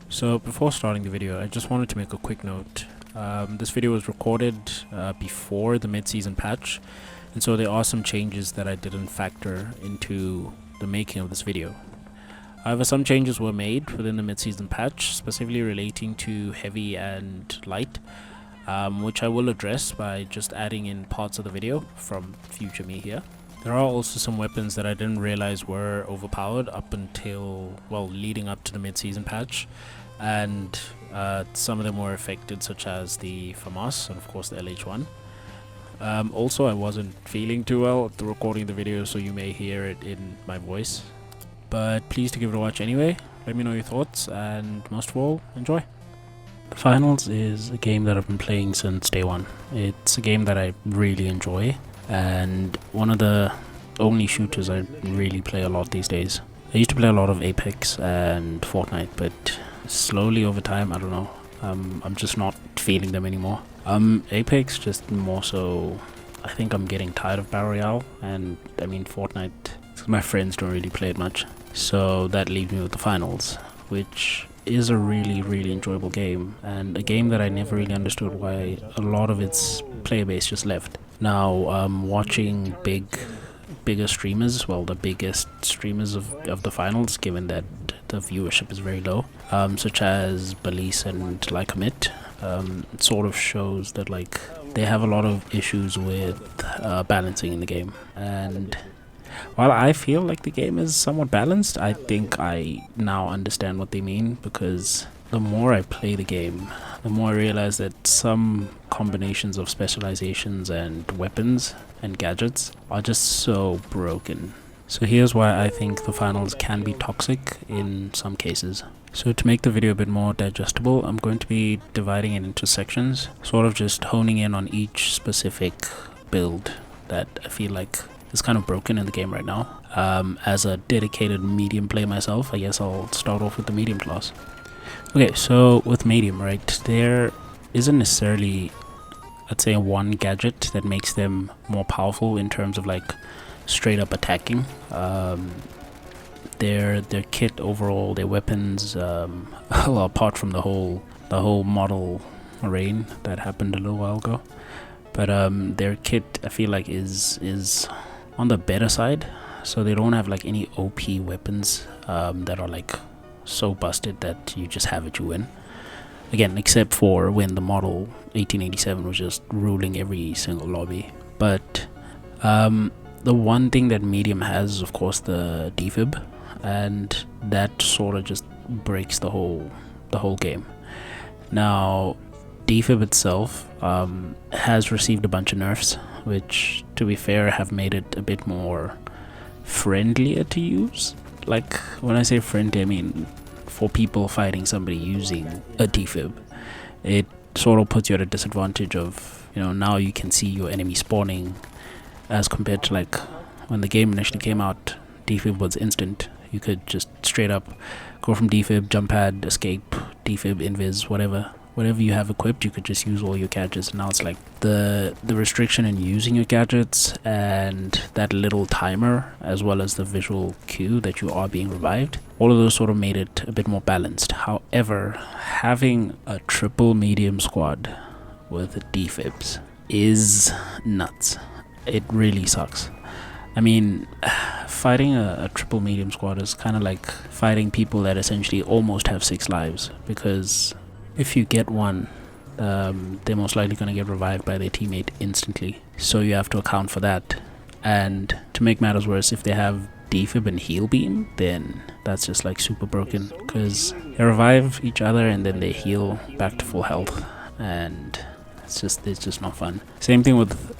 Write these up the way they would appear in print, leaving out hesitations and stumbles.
So before starting the video, I just wanted to make a quick note. This video was recorded before the mid-season patch, and so there are some changes that I didn't factor into the making of this video. However, some changes were made within the mid-season patch, specifically relating to heavy and light, which I will address by just adding in parts of the video from future me here. There are also some weapons that I didn't realize were overpowered up until, well, leading up to the mid-season patch, and some of them were affected, such as the FAMAS and of course the LH1. Also, I wasn't feeling too well at the recording the video, so you may hear it in my voice, but please to give it a watch anyway. Let me know your thoughts, and most of all, enjoy. The Finals is a game that I've been playing since day one. It's a game that I really enjoy, and one of the only shooters I really play a lot these days. I used to play a lot of Apex and Fortnite, but slowly over time, I don't know, I'm just not feeling them anymore. Apex just more so, I think I'm getting tired of Battle Royale, and I mean Fortnite, my friends don't really play it much, so that leaves me with the Finals, which is a really enjoyable game, and a game that I never really understood why a lot of its player base just left. Now, watching bigger streamers, well, the biggest streamers of the Finals, given that the viewership is very low, such as Belize and Lycomit, it sort of shows that like they have a lot of issues with balancing in the game. And while I feel like the game is somewhat balanced, I think I now understand what they mean, because the more I play the game, the more I realize that some combinations of specializations and weapons and gadgets are just so broken. So here's why I think the Finals can be toxic in some cases. So to make the video a bit more digestible, I'm going to be dividing it into sections, sort of just honing in on each specific build that I feel like is kind of broken in the game right now. As a dedicated medium player myself, I guess I'll start off with the medium class. Okay, so with medium, right, there isn't necessarily, let's say, one gadget that makes them more powerful in terms of like straight up attacking. Their kit overall, their weapons, well, apart from the whole model rain that happened a little while ago, but their kit I feel like is on the better side. So they don't have like any OP weapons that are like so busted that you just have it, you win. Again, except for when the model 1887 was just ruling every single lobby. But the one thing that medium has is of course the defib, and that sort of just breaks the whole game. Now, defib itself has received a bunch of nerfs, which to be fair have made it a bit more friendlier to use. Like, when I say friendly, I mean for people fighting somebody using a defib, it sort of puts you at a disadvantage of, you know, now you can see your enemy spawning, as compared to like when the game initially came out, defib was instant. You could just straight up go from defib, jump pad, escape, defib, invis, whatever you have equipped, you could just use all your gadgets. Now it's like the restriction in using your gadgets and that little timer, as well as the visual cue that you are being revived, all of those sort of made it a bit more balanced. However, having a triple medium squad with defibs is nuts. It really sucks. I mean, fighting a triple medium squad is kind of like fighting people that essentially almost have 6 lives, because if you get one, they're most likely going to get revived by their teammate instantly. So you have to account for that. And to make matters worse, if they have defib and heal beam, then that's just like super broken, because they revive each other and then they heal back to full health, and it's just not fun. Same thing with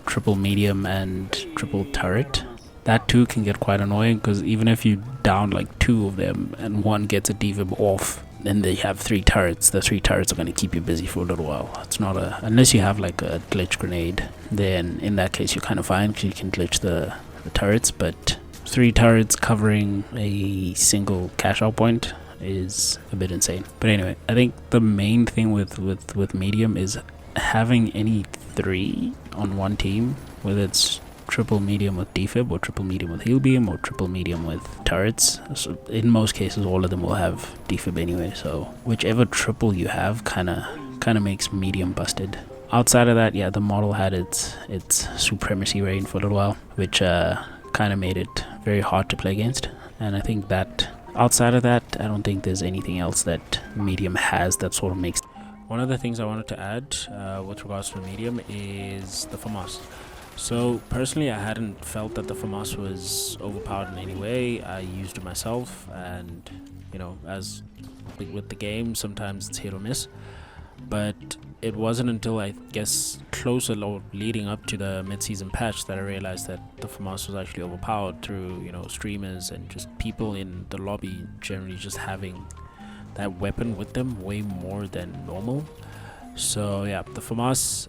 triple medium and triple turret. That too can get quite annoying, because even if you down like 2 of them and one gets a defib off, then they have 3 turrets. The 3 turrets are going to keep you busy for a little while. It's not unless you have like a glitch grenade, then in that case you're kind of fine, because you can glitch the turrets. But 3 turrets covering a single cash out point is a bit insane. But anyway, I think the main thing with medium is having any 3 on one team, whether it's triple medium with defib, or triple medium with heal beam, or triple medium with turrets. So in most cases, all of them will have defib anyway. So whichever triple you have, kind of makes medium busted. Outside of that, yeah, the model had its supremacy reign for a little while, which kind of made it very hard to play against. And I think that outside of that, I don't think there's anything else that medium has that sort of makes. One of the things I wanted to add with regards to medium is the FAMAS. So personally, I hadn't felt that the FAMAS was overpowered in any way. I used it myself, and you know, as with the game, sometimes it's hit or miss. But it wasn't until I guess closer leading up to the mid-season patch that I realized that the FAMAS was actually overpowered through, you know, streamers and just people in the lobby generally just having that weapon with them way more than normal. So yeah, the FAMAS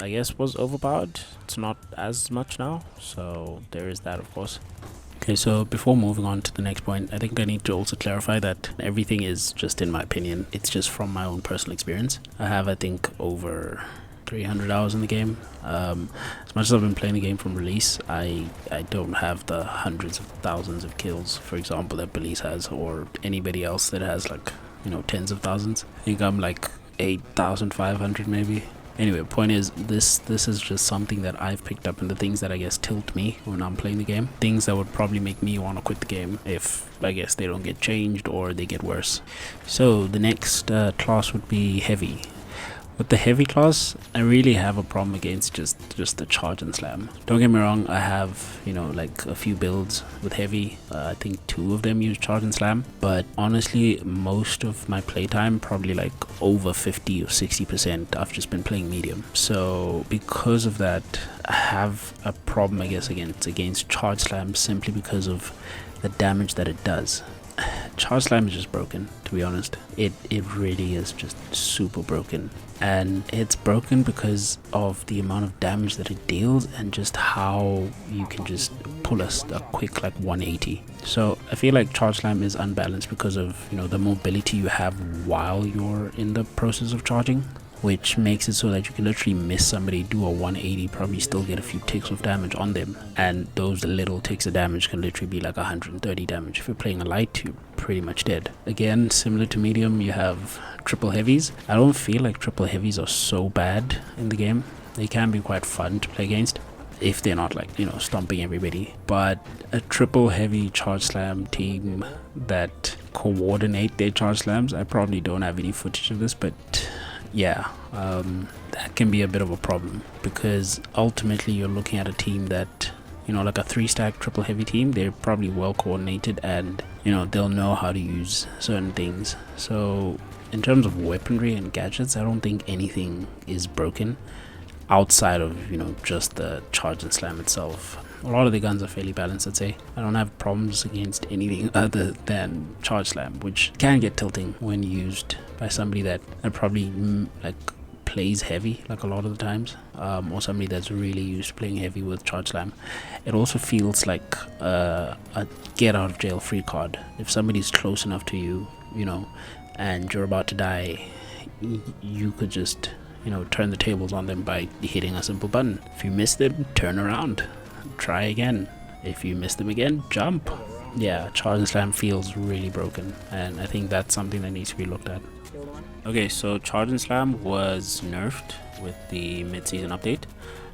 I guess was overpowered. It's not as much now, so there is that, of course. Okay, so before moving on to the next point, I think I need to also clarify that everything is just in my opinion. It's just from my own personal experience. I have, I think, over 300 hours in the game. As much as I've been playing the game from release, I don't have the hundreds of thousands of kills, for example, that Belize has, or anybody else that has, like, you know, tens of thousands. I think I'm like 8,500 maybe. Anyway, the point is, this is just something that I've picked up, and the things that I guess tilt me when I'm playing the game. Things that would probably make me want to quit the game if, I guess, they don't get changed or they get worse. So the next class would be heavy. With the heavy class, I really have a problem against just the charge and slam. Don't get me wrong, I have, you know, like a few builds with heavy. I think 2 of them use charge and slam. But honestly, most of my playtime, probably like over 50 or 60%, I've just been playing medium. So because of that, I have a problem, I guess, against charge slam, simply because of the damage that it does. Charge slam is just broken, to be honest. It really is just super broken, and it's broken because of the amount of damage that it deals and just how you can just pull a quick like 180. So I feel like charge slam is unbalanced because of, you know, the mobility you have while you're in the process of charging, which makes it so that you can literally miss somebody, do a 180, probably still get a few ticks of damage on them, and those little ticks of damage can literally be like 130 damage. If you're playing a light, you're pretty much dead. Again, similar to medium, you have triple heavies. I don't feel like triple heavies are so bad in the game. They can be quite fun to play against if they're not, like, you know, stomping everybody. But a triple heavy charge slam team that coordinate their charge slams, I probably don't have any footage of this, but yeah, that can be a bit of a problem, because ultimately you're looking at a team that, you know, like a 3-stack triple heavy team, they're probably well coordinated, and, you know, they'll know how to use certain things. So in terms of weaponry and gadgets, I don't think anything is broken outside of, you know, just the charge and slam itself. A lot of the guns are fairly balanced, I'd say. I don't have problems against anything other than charge slam, which can get tilting when used by somebody that probably like plays heavy, like a lot of the times, or somebody that's really used to playing heavy with charge slam. It also feels like a get out of jail free card. If somebody's close enough to you, you know, and you're about to die, you could just, you know, turn the tables on them by hitting a simple button. If you miss them, turn around, try again. If you miss them again, jump. Yeah, charge and slam feels really broken, and I think that's something that needs to be looked at. Okay, so charge and slam was nerfed with the mid-season update.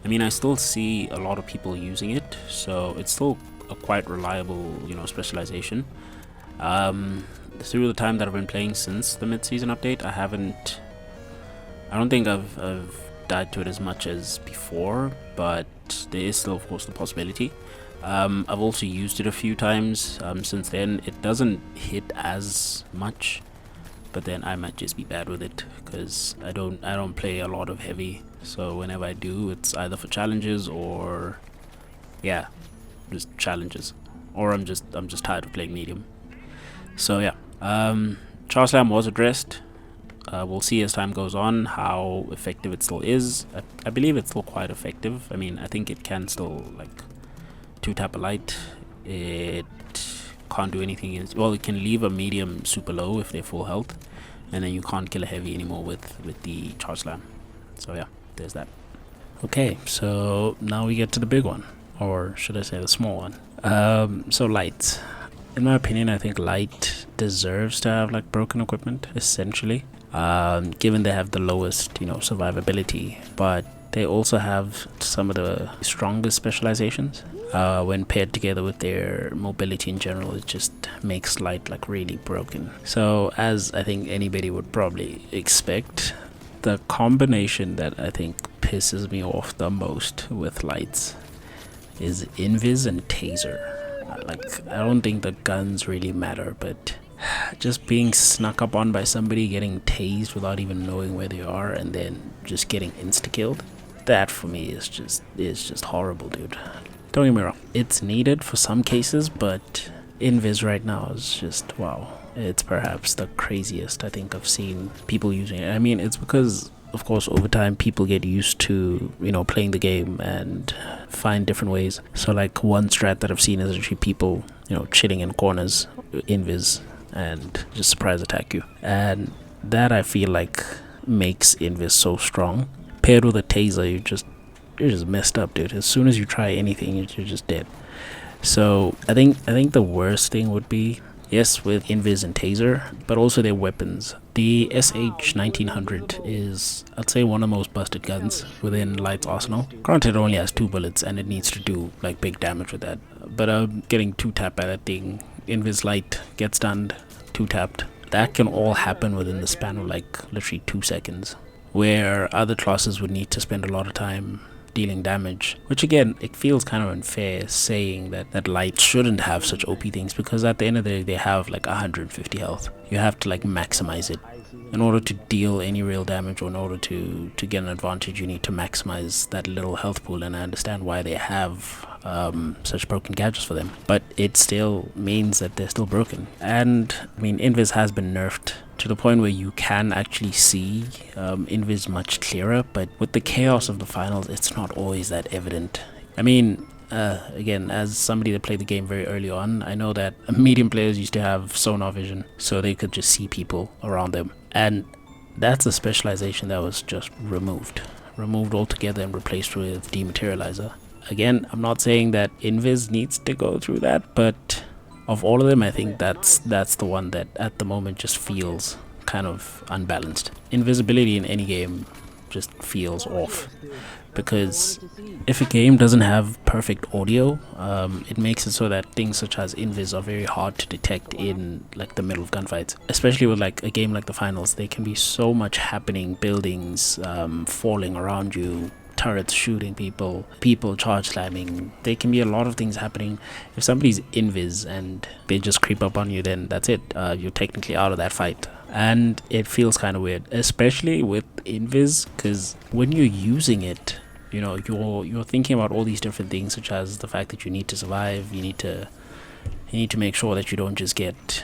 I mean, I still see a lot of people using it, so it's still a quite reliable, you know, specialization. Through the time that I've been playing since the mid-season update, I don't think I've died to it as much as before, but there is still, of course, the possibility. I've also used it a few times since then. It doesn't hit as much, but then I might just be bad with it because I don't play a lot of heavy. So whenever I do, it's either for challenges or, yeah, just challenges, or I'm just tired of playing medium. So yeah, charge slam was addressed. We'll see as time goes on how effective it still is. I believe it's still quite effective. I mean, I think it can still, like, 2-tap a light. It can't do anything. It can leave a medium super low if they're full health, and then you can't kill a heavy anymore with the charge slam. So yeah, there's that. Okay, so now we get to the big one, or should I say the small one. So light. In my opinion, I think light deserves to have like broken equipment, essentially. Given they have the lowest, survivability, but they also have some of the strongest specializations. When paired together with their mobility in general, it just makes light like really broken. So, as I think anybody would probably expect, the combination that I think pisses me off the most with lights is invis and taser. Like, I don't think the guns really matter, but just being snuck up on by somebody, getting tased without even knowing where they are, and then just getting insta killed, that for me is just horrible, dude. Don't get me wrong, it's needed for some cases, but invis right now is just wow. It's perhaps the craziest I think I've seen people using it. I mean, it's because of course over time people get used to playing the game and find different ways. So like one strat that I've seen is actually people chilling in corners, invis, and just surprise attack you, and that I feel like makes invis so strong. Paired with a taser, you're just messed up, dude. As soon as you try anything, you're just dead. So I think the worst thing would be, yes, with invis and taser, but also their weapons. The SH-1900 is, I'd say, one of the most busted guns within Light's arsenal. Granted, it only has 2 bullets and it needs to do like big damage with that. But getting 2-tapped by that thing, invis light, get stunned, 2-tapped. That can all happen within the span of like literally 2 seconds. Where other classes would need to spend a lot of time dealing damage, which again, it feels kind of unfair saying that light shouldn't have such OP things, because at the end of the day they have like 150 health. You have to like maximize it. In order to deal any real damage, or in order to get an advantage, you need to maximize that little health pool, and I understand why they have such broken gadgets for them, but it still means that they're still broken. And I mean, invis has been nerfed to the point where you can actually see invis much clearer, but with the chaos of the finals, it's not always that evident. I mean, again, as somebody that played the game very early on, I know that medium players used to have sonar vision, so they could just see people around them, and that's a specialization that was just removed altogether and replaced with dematerializer. Again, I'm not saying that invis needs to go through that, but of all of them, I think that's the one that at the moment just feels kind of unbalanced. Invisibility in any game just feels off, because if a game doesn't have perfect audio, it makes it so that things such as invis are very hard to detect in like the middle of gunfights. Especially with like a game like the finals, there can be so much happening, buildings falling around you, turrets shooting people charge slamming. There can be a lot of things happening. If somebody's invis and they just creep up on you, then that's it. You're technically out of that fight. And it feels kind of weird, especially with invis, because when you're using it, you're thinking about all these different things, such as the fact that you need to survive. You need to make sure that you don't just get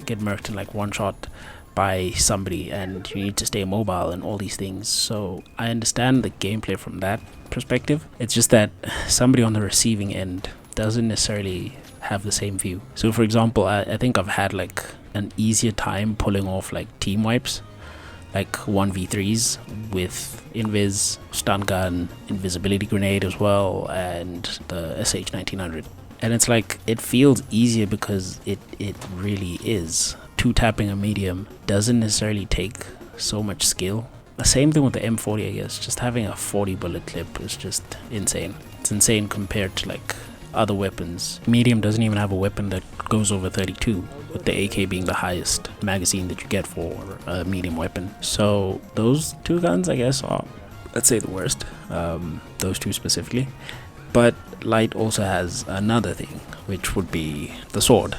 murked in like one shot by somebody, and you need to stay mobile and all these things. So I understand the gameplay from that perspective. It's just that somebody on the receiving end doesn't necessarily have the same view. So for example, I think I've had like an easier time pulling off like team wipes, like 1v3s with invis, stun gun, invisibility grenade as well, and the SH-1900. And it's like, it feels easier because it really is. 2-tapping a medium doesn't necessarily take so much skill. The same thing with the M40, I guess. Just having a 40 bullet clip is just insane. It's insane compared to like other weapons. Medium doesn't even have a weapon that goes over 32, with the AK being the highest magazine that you get for a medium weapon. So those two guns, I guess, are, let's say, the worst. Those two specifically. But light also has another thing, which would be the sword.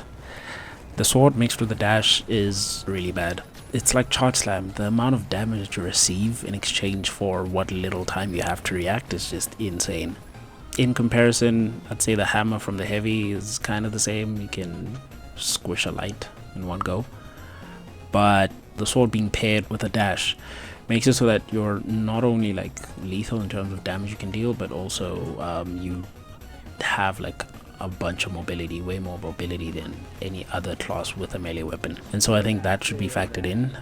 The sword mixed with the dash is really bad. It's like charge slam. The amount of damage that you receive in exchange for what little time you have to react is just insane. In comparison, I'd say the hammer from the heavy is kind of the same. You can squish a light in one go. But the sword being paired with a dash makes it so that you're not only like lethal in terms of damage you can deal, but also you have like a bunch of mobility, way more mobility than any other class with a melee weapon. And so I think that should be factored in.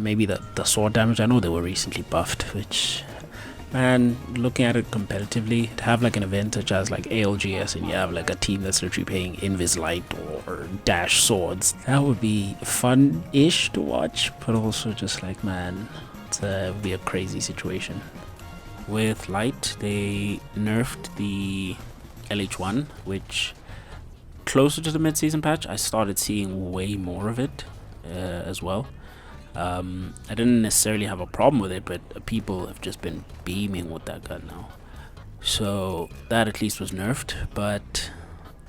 Maybe the sword damage, I know they were recently buffed, which Man, looking at it competitively, to have like an event such as like ALGS and you have like a team that's literally playing Invis Light or Dash Swords, that would be fun-ish to watch, but also just like, man, it would be a crazy situation. With Light, they nerfed the LH1, which closer to the mid-season patch, I started seeing way more of it as well. I didn't necessarily have a problem with it, but people have just been beaming with that gun now. So that at least was nerfed, but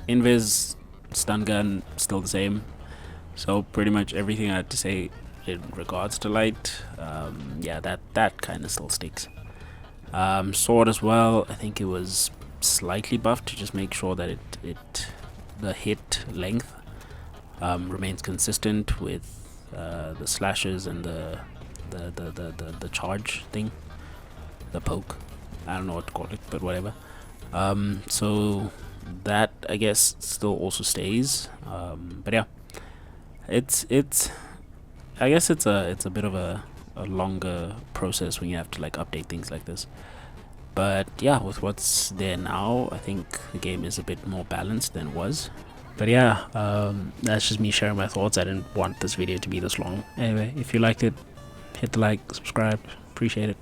Invis stun gun still the same. So pretty much everything I had to say in regards to Light, yeah, that kind of still sticks. Sword as well, I think it was slightly buffed to just make sure that the hit length remains consistent with the slashes and the charge thing, the poke. I don't know what to call it, but whatever. So that I guess still also stays. But yeah, it's I guess it's a bit of a longer process when you have to like update things like this. But yeah, with what's there now, I think the game is a bit more balanced than it was. But yeah, that's just me sharing my thoughts. I didn't want this video to be this long. Anyway, if you liked it, hit the like, subscribe, appreciate it.